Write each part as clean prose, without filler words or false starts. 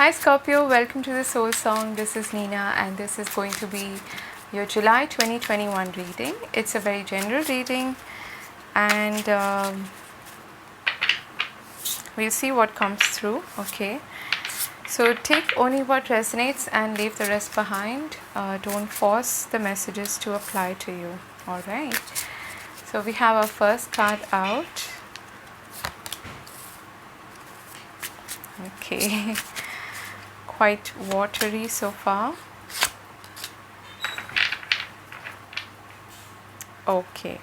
Hi Scorpio, welcome to the Soul Song. This is Nina and this is going to be your July 2021 reading. It's a very general reading and we'll see what comes through. Okay, so take only what resonates and leave the rest behind. Don't force the messages to apply to you. Alright, so we have our first card out. Okay. Quite watery so far. Okay.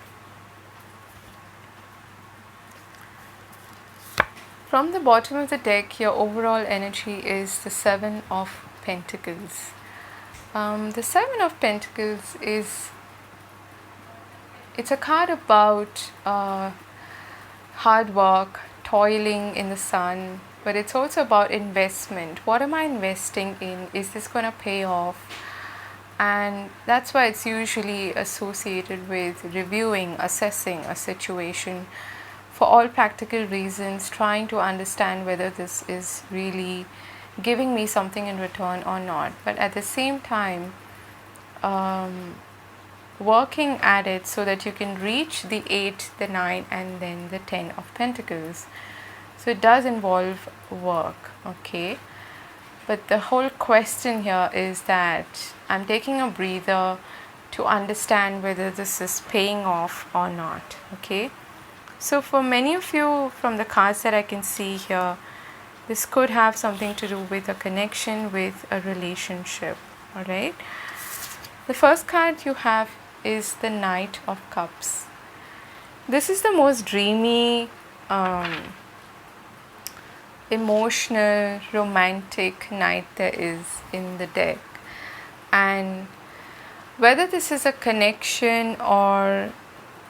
From the bottom of the deck, your overall energy is the Seven of Pentacles. The Seven of Pentacles it's a card about hard work, toiling in the sun, but it's also about investment. What am I investing in? Is this going to pay off? And that's why it's usually associated with reviewing, assessing a situation for all practical reasons, trying to understand whether this is really giving me something in return or not. But at the same time, working at it so that you can reach the 8, the 9 and then the 10 of Pentacles. So it does involve work, okay? But the whole question here is that I'm taking a breather to understand whether this is paying off or not, okay? So for many of you, from the cards that I can see here, this could have something to do with a connection, with a relationship, all right? The first card you have is the Knight of Cups. This is the most dreamy, emotional, romantic knight there is in the deck. And whether this is a connection or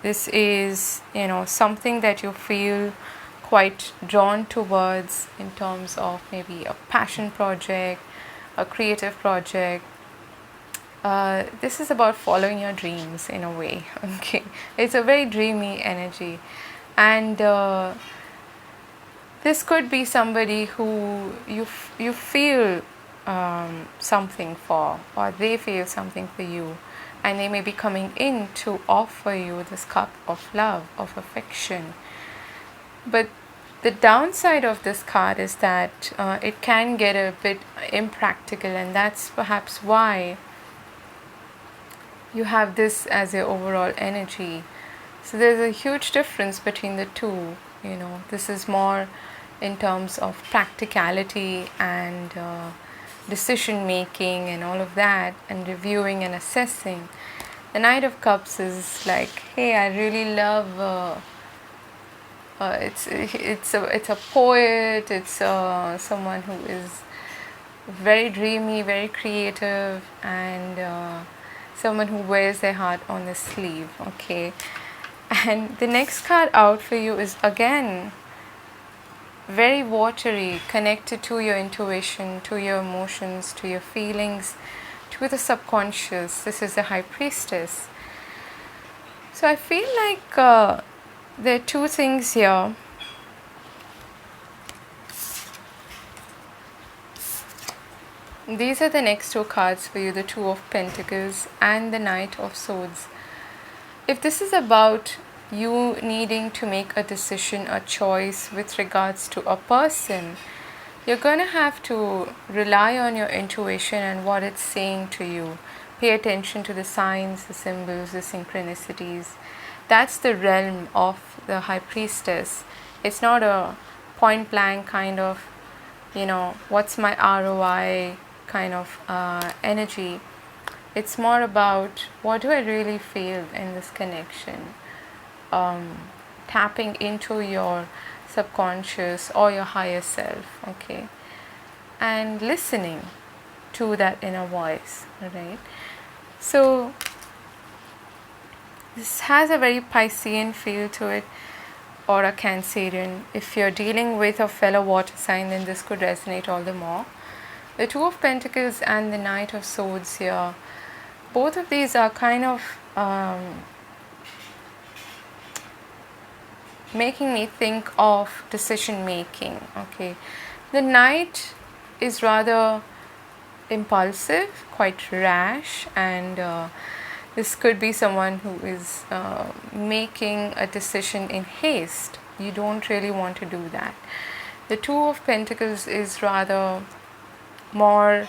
this is, something that you feel quite drawn towards in terms of maybe a passion project, a creative project, this is about following your dreams in a way. Okay, it's a very dreamy energy, and this could be somebody who you feel something for, or they feel something for you, and they may be coming in to offer you this cup of love, of affection. But the downside of this card is that it can get a bit impractical, and that's perhaps why you have this as your overall energy. So there's a huge difference between the two. This is more in terms of practicality and decision making and all of that, and reviewing and assessing. The Knight of Cups is like, hey, I really love it's a poet, it's someone who is very dreamy, very creative, and someone who wears their heart on the sleeve. Okay, and the next card out for you is again very watery, connected to your intuition, to your emotions, to your feelings, to the subconscious. This is the High Priestess. So I feel like there are two things here. These are the next two cards for you, the Two of Pentacles and the Knight of Swords. If this is about you needing to make a decision, a choice with regards to a person, you're going to have to rely on your intuition and what it's saying to you. Pay attention to the signs, the symbols, the synchronicities. That's the realm of the High Priestess. It's not a point blank kind of, what's my ROI kind of energy. It's more about, what do I really feel in this connection? Tapping into your subconscious or your higher self, okay, and listening to that inner voice, right? So this has a very Piscean feel to it, or a Cancerian. If you're dealing with a fellow water sign, then this could resonate all the more. The Two of Pentacles and the Knight of Swords here, both of these are kind of making me think of decision making. Okay, the Knight is rather impulsive, quite rash, and this could be someone who is making a decision in haste. You don't really want to do that. The Two of Pentacles is rather more,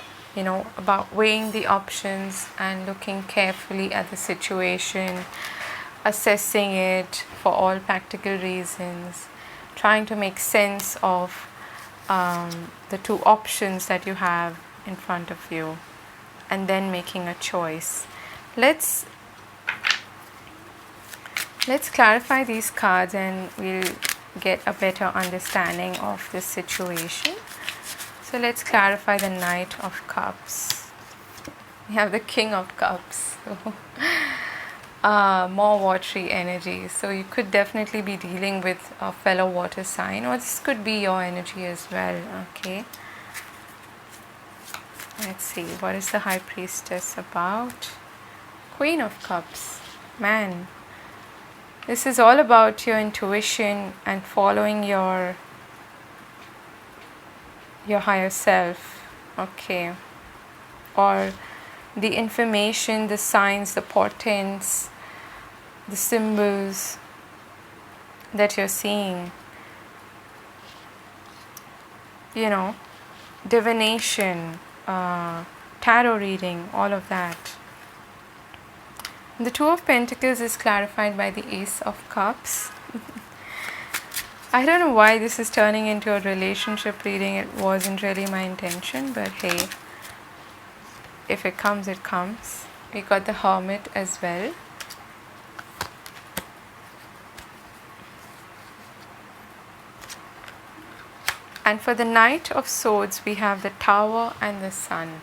about weighing the options and looking carefully at the situation, assessing it for all practical reasons, trying to make sense of the two options that you have in front of you, and then making a choice. Let's clarify these cards and we'll get a better understanding of this situation. So let's clarify the Knight of Cups. We have the King of Cups. More watery energy. So you could definitely be dealing with a fellow water sign, or this could be your energy as well. Okay. Let's see. What is the High Priestess about? Queen of Cups. Man. This is all about your intuition and following your higher self. Okay. Or the information, the signs, the portents, the symbols that you're seeing. Divination, tarot reading, all of that. The Two of Pentacles is clarified by the Ace of Cups. I don't know why this is turning into a relationship reading. It wasn't really my intention, but hey, if it comes, it comes. We got the Hermit as well. And for the Knight of Swords, we have the Tower and the Sun.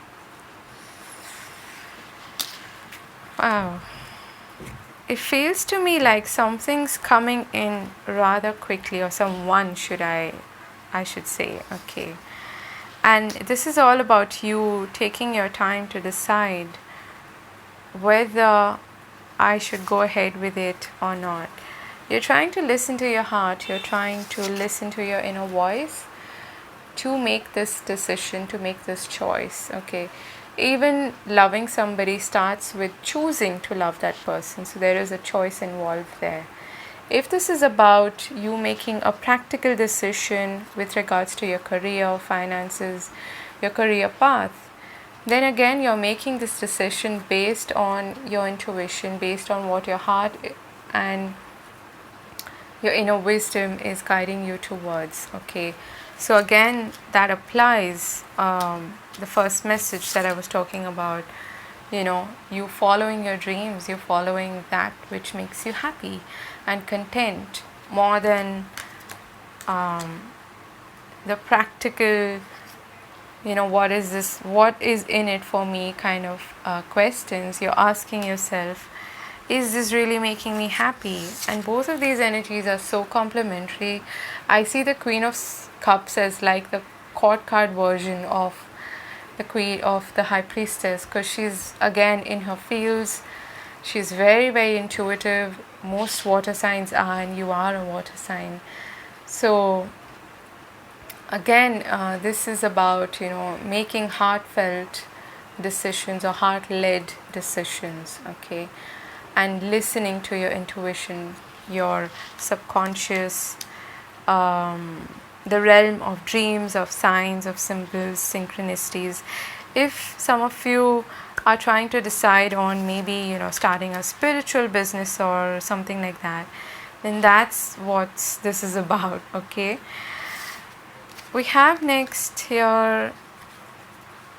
Wow. It feels to me like something's coming in rather quickly, or someone I should say, okay. And this is all about you taking your time to decide whether I should go ahead with it or not. You're trying to listen to your heart, you're trying to listen to your inner voice to make this decision, to make this choice, okay. Even loving somebody starts with choosing to love that person. So there is a choice involved there. If this is about you making a practical decision with regards to your career, finances, your career path, then again you're making this decision based on your intuition, based on what your heart and your inner wisdom is guiding you towards, okay. So again, that applies the first message that I was talking about, you following your dreams, you following that which makes you happy and content, more than the practical, what is this, what is in it for me kind of questions. You're asking yourself, is this really making me happy? And both of these energies are so complementary. I see the Queen of Cups as like the court card version of the Queen of the High Priestess, because she's again in her fields. She's very, very intuitive. Most water signs are, and you are a water sign. So again, this is about making heartfelt decisions or heart-led decisions, okay, and listening to your intuition, your subconscious, the realm of dreams, of signs, of symbols, synchronicities. If some of you are trying to decide on maybe starting a spiritual business or something like that, then that's what this is about, okay. We have next here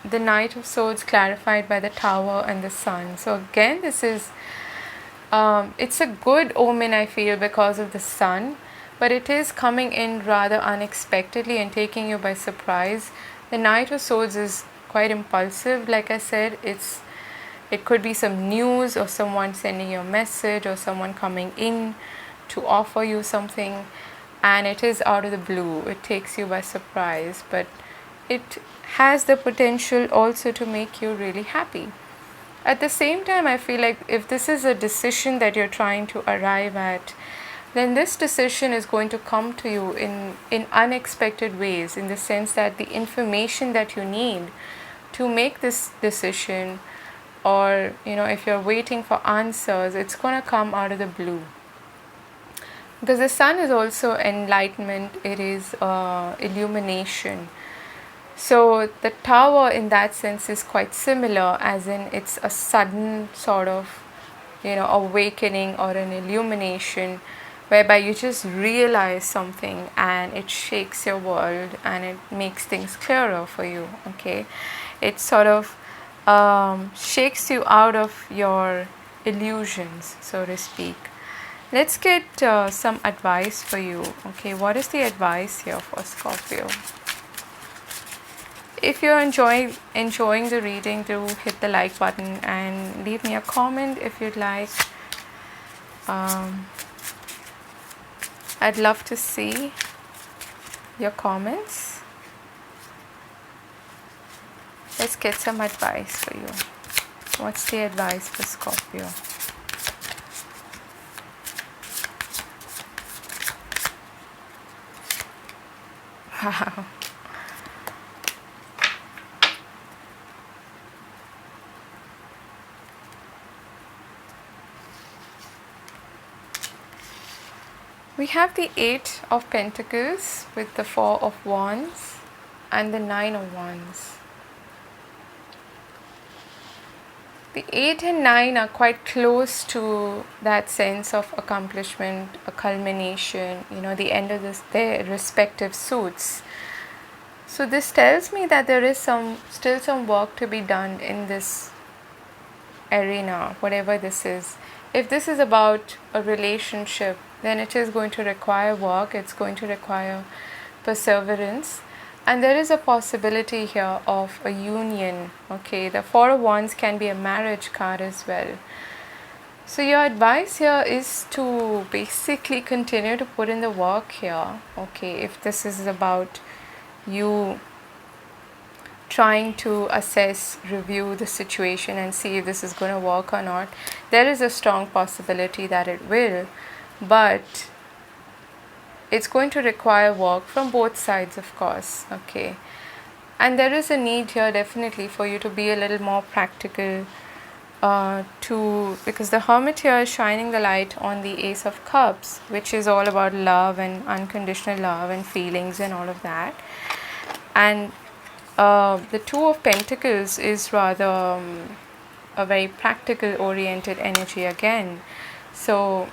the Knight of Swords clarified by the Tower and the Sun. So again, this is it's a good omen, I feel, because of the Sun, but it is coming in rather unexpectedly and taking you by surprise. The Knight of Swords is quite impulsive. Like I said, it could be some news or someone sending you a message or someone coming in to offer you something, and it is out of the blue. It takes you by surprise, but it has the potential also to make you really happy. At the same time, I feel like if this is a decision that you're trying to arrive at, then this decision is going to come to you in unexpected ways, in the sense that the information that you need to make this decision, or if you're waiting for answers, it's going to come out of the blue. Because the sun is also enlightenment, it is illumination. So the tower in that sense is quite similar, as in it's a sudden sort of awakening or an illumination, whereby you just realize something and it shakes your world and it makes things clearer for you. Okay, it sort of shakes you out of your illusions, so to speak. Let's get some advice for you. Okay, what is the advice here for Scorpio? If you're enjoying the reading, do hit the like button and leave me a comment if you'd like. I'd love to see your comments. Let's get some advice for you. What's the advice for Scorpio? Wow. We have the 8 of Pentacles with the 4 of Wands and the 9 of Wands. The 8 and 9 are quite close to that sense of accomplishment, a culmination, the end of their respective suits. So this tells me that there is still some work to be done in this arena, whatever this is. If this is about a relationship, then it is going to require work, it's going to require perseverance, and there is a possibility here of a union. Okay, the 4 of Wands can be a marriage card as well. So your advice here is to basically continue to put in the work here. Okay, if this is about you trying to assess, review the situation and see if this is going to work or not, there is a strong possibility that it will, but it's going to require work from both sides, of course. Okay, and there is a need here definitely for you to be a little more practical, because the Hermit here is shining the light on the Ace of Cups, which is all about love and unconditional love and feelings and all of that. And the 2 of Pentacles is rather a very practical oriented energy again. So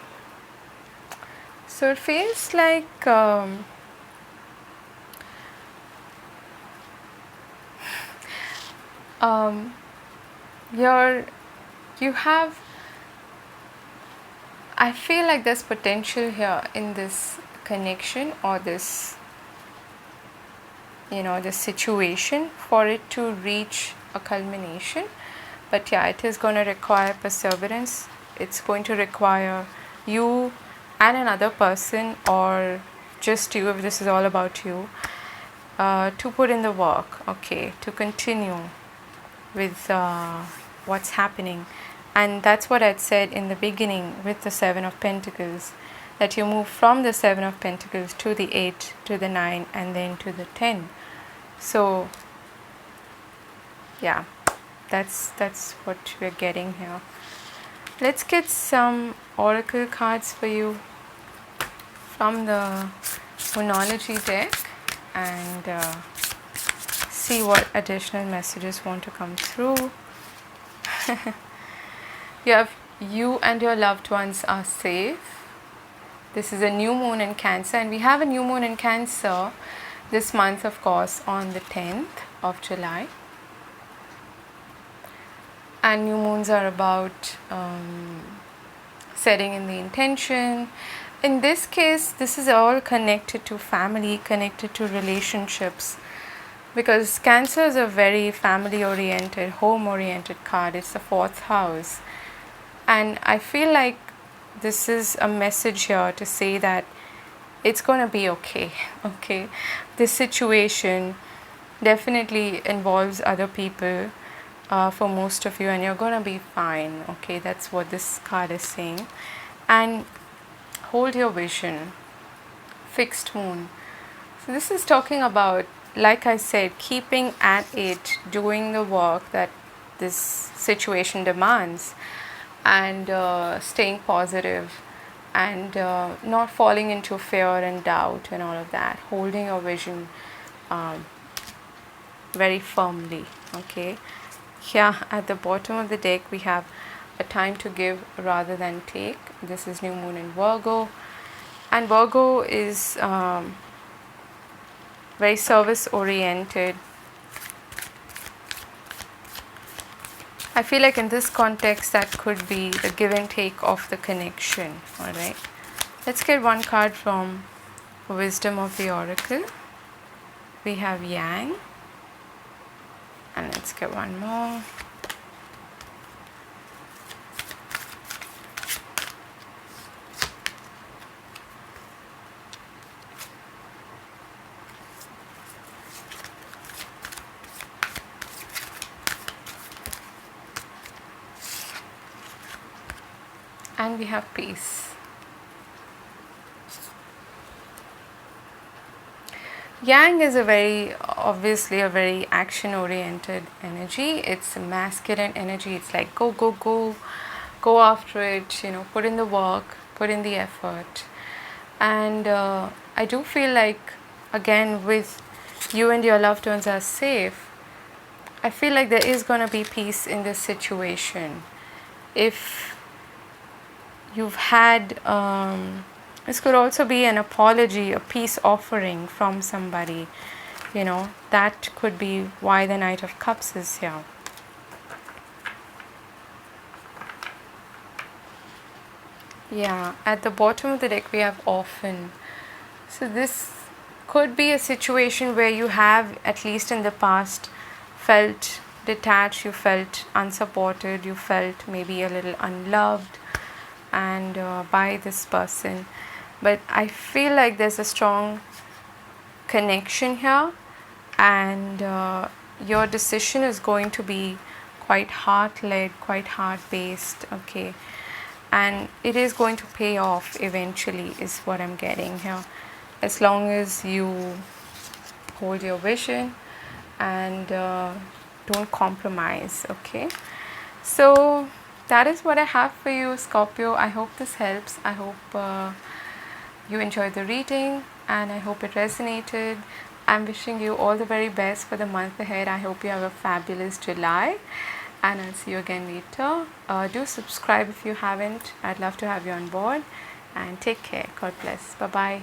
it feels like I feel like there's potential here in this connection, or this this situation, for it to reach a culmination. But yeah, it is going to require perseverance. It's going to require you and another person, or just you, if this is all about you, to put in the work, okay, to continue with what's happening. And that's what I'd said in the beginning with the 7 of Pentacles, that you move from the 7 of Pentacles to the 8, to the 9, and then to the 10. So yeah, that's what we're getting here. Let's get some oracle cards for you from the Moonology deck and see what additional messages want to come through. You and your loved ones are safe. This is a new moon in Cancer, and we have a new moon in Cancer this month, of course, on the 10th of July. And new moons are about setting in the intention. In this case, this is all connected to family, connected to relationships, because Cancer is a very family oriented, home oriented card. It's the 4th house, and I feel like this is a message here to say that it's going to be okay. Okay, this situation definitely involves other people for most of you, and you're going to be fine. Okay, that's what this card is saying. And hold your vision. Fixed moon. So this is talking about, like I said, keeping at it, doing the work that this situation demands, and staying positive, and not falling into fear and doubt and all of that. Holding your vision very firmly. Okay. Here at the bottom of the deck we have a time to give rather than take. This is new moon in Virgo, and Virgo is very service oriented. I feel like in this context that could be the give and take of the connection. Alright, let's get one card from Wisdom of the Oracle. We have Yang, and let's get one more. And we have Peace. Yang is obviously a very action oriented energy. It's a masculine energy. It's like go, go, go, go after it, put in the work, put in the effort. And I do feel like, again, with you and your loved ones are safe, I feel like there is going to be peace in this situation. If you've had, this could also be an apology, a peace offering from somebody, that could be why the Knight of Cups is here. Yeah, at the bottom of the deck we have Orphan. So this could be a situation where you have, at least in the past, felt detached, you felt unsupported, you felt maybe a little unloved and by this person, but I feel like there's a strong connection here, and your decision is going to be quite heart-led, quite heart-based. Okay, and it is going to pay off eventually is what I'm getting here, as long as you hold your vision and don't compromise. Okay, so that is what I have for you, Scorpio. I hope this helps. I hope you enjoyed the reading, and I hope it resonated. I'm wishing you all the very best for the month ahead. I hope you have a fabulous July, and I'll see you again later. Do subscribe if you haven't. I'd love to have you on board, and take care. God bless. Bye-bye.